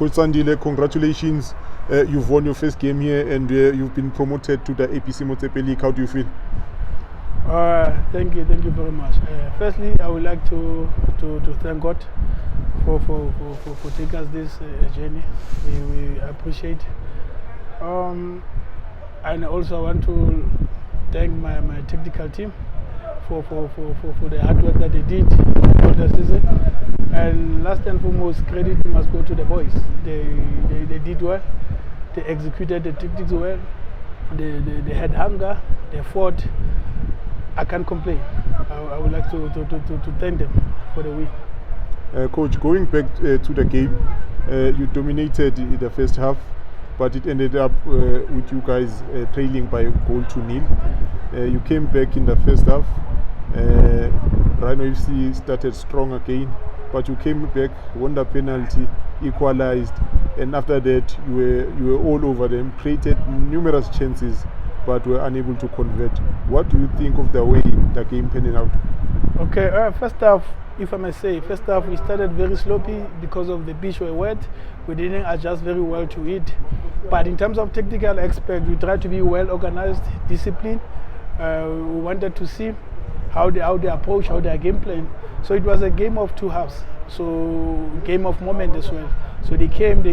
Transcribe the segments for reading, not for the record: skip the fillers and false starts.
Coach Sandile, congratulations. You've won your first game here and you've been promoted to the APC Motsepe League. How do you feel? Thank you very much. Firstly, I would like to thank God for taking us this journey. We appreciate. And also I want to thank my technical team for the hard work that they did all the season. And last and foremost, credit must go to the boys. They did well. They executed the tactics well. They had hunger. They fought. I can't complain. I would like to thank them for the win. Coach, going back to the game, you dominated in the first half, but it ended up with you guys trailing by a goal to nil. You came back in the first half. Rhino FC started strong again, but you came back, won the penalty, equalized, and after that you were all over them, created numerous chances, but were unable to convert. What do you think of the way the game panned out? Okay, first half, if I may say, first half we started very sloppy because of the pitch were wet. We didn't adjust very well to it. But in terms of technical aspect, we tried to be well organized, disciplined. We wanted to see how they approach, how their game plan. So it was a game of two halves. So game of moment as well. So they came,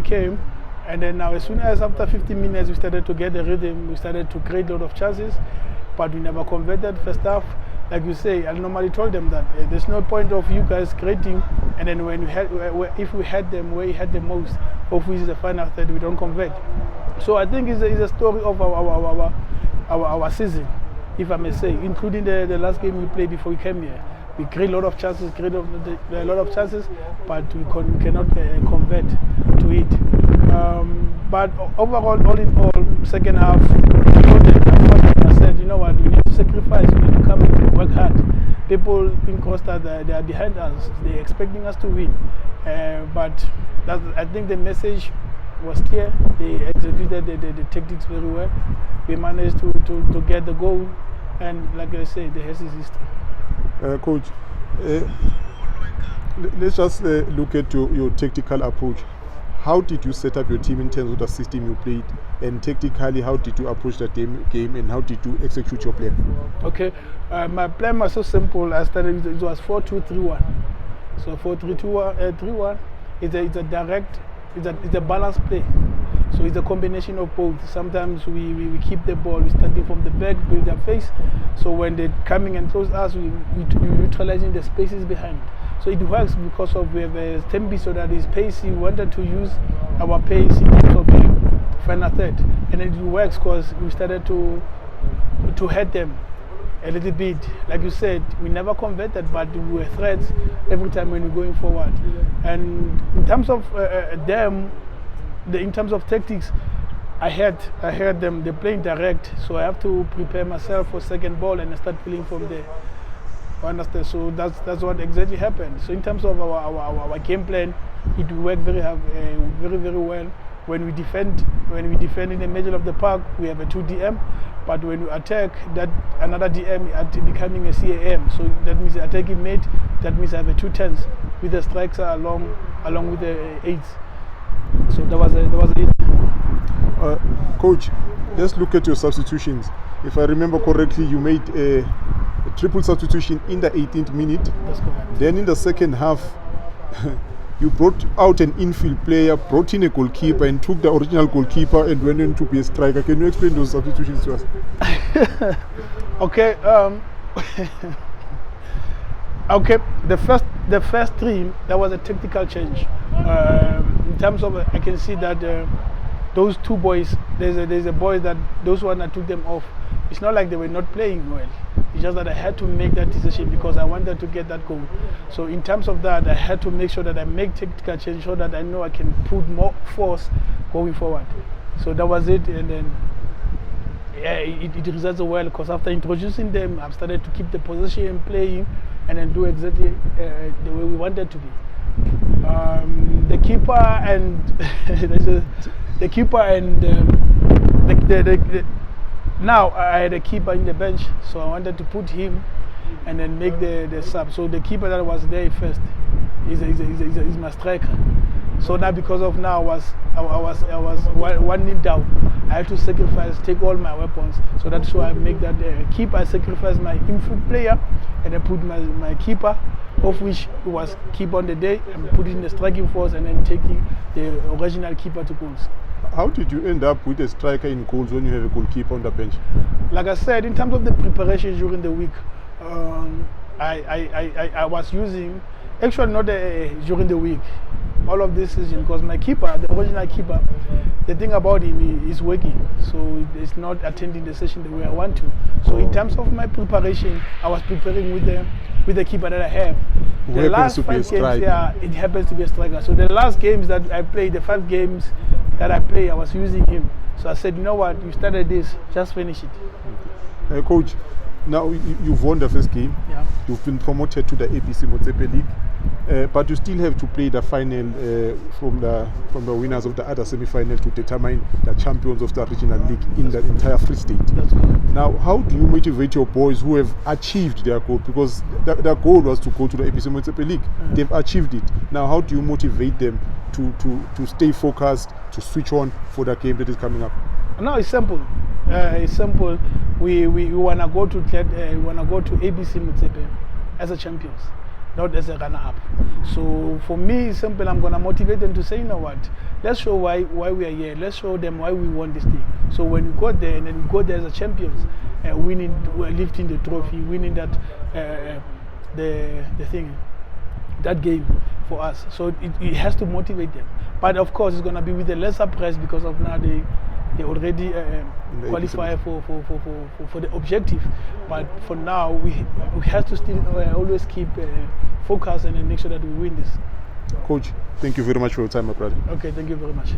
and then now as soon as after 15 minutes we started to get the rhythm, we started to create a lot of chances, but we never converted first half. Like you say, I normally told them that there's no point of you guys creating, and then when if we had them where we had the most, hopefully it's the final third, we don't convert. So I think it's a story of our season, if I may say, including the last game we played before we came here. We create a lot of chances, but we cannot convert to it. But overall, all in all, second half, I said, you know what, we need to sacrifice, we need to come and work hard. People in Costa, they are behind us, they're expecting us to win. But I think the message was clear. They executed the tactics very well. We managed to get the goal, and like I say, the rest is history. Coach, let's just look at your tactical approach. How did you set up your team in terms of the system you played, and tactically how did you approach the game and how did you execute your plan? Okay, my plan was so simple. I started, it was 4-2-3-1. So 4-3-2-3-1 is a direct, it's a balanced play. So it's a combination of both. Sometimes we keep the ball, we starting from the back, build their face. So when they're coming and close us, we neutralizing the spaces behind. So it works because of we have a tempi, so that is pacey. We wanted to use our pace in terms of the final third. And it works because we started to hit them a little bit. Like you said, we never converted, but we were threats every time when we're going forward. And in terms of in terms of tactics, I heard them, they're playing direct, so I have to prepare myself for second ball and start playing from there. Understand? So that's what exactly happened. So in terms of our game plan, it worked very well. When we defend in the middle of the park, we have a 2 DM, but when we attack, that another DM is becoming a CAM. So that means attacking mid. That means I have a 2 10s with the strikes along with the 8s. So that was it. Coach, let's look at your substitutions. If I remember correctly, you made a triple substitution in the 18th minute. That's correct. Then in the second half, you brought out an infield player, brought in a goalkeeper, and took the original goalkeeper and went in to be a striker. Can you explain those substitutions to us? Okay. Okay. The first three, that was a tactical change. In terms of, I can see that those two boys, there's a boy that those one that took them off. It's not like they were not playing well. It's just that I had to make that decision because I wanted to get that goal. So in terms of that, I had to make sure that I make tactical change so that I know I can put more force going forward. So that was it, and then it resulted well because after introducing them, I've started to keep the position and playing, and then do exactly the way we wanted to be. The keeper and now I had a keeper in the bench, so I wanted to put him and then make the sub. So the keeper that was there first is my striker. So now because of now I was 1-0 down. I had to sacrifice, take all my weapons. So that's why I make that keeper. I sacrifice my infield player and I put my keeper, of which was keep on the day, and put it in the striking force and then taking the original keeper to goals. How did you end up with a striker in goals when you have a goalkeeper on the bench? Like I said, in terms of the preparation during the week, I was using, actually not during the week, all of this is because my keeper, the original keeper, the thing about him is working, so he's not attending the session the way I want to. So in terms of my preparation, I was preparing with the keeper that I have. Who The last 5 games, yeah, it happens to be a striker. So the last games that I played, the 5 games that I played, I was using him. So I said, you know what, you started this, just finish it. Okay. Coach, now you've won the first game. Yeah. You've been promoted to the ABC Motsepe League, but you still have to play the final from the winners of the other semi-final to determine the champions of the regional league in the entire Free State. That's correct. Now, how do you motivate your boys who have achieved their goal? Because their goal was to go to the ABC Motsepe League. They've achieved it. Now, how do you motivate them to stay focused, to switch on for the game that is coming up? No, it's simple. It's simple. We wanna go to ABC Motsepe as a champions, not as a runner-up. So for me, it's simple. I'm gonna motivate them to say, you know what? Let's show why we are here. Let's show them why we won this thing. So when we go there, and then we go there as a champions, winning, lifting the trophy, winning that the thing, that game for us. So it has to motivate them. But of course, it's gonna be with a lesser price because of now they already qualify for the objective. But for now, we have to still always keep focus and make sure that we win this. Coach, thank you very much for your time, my brother. Okay, thank you very much.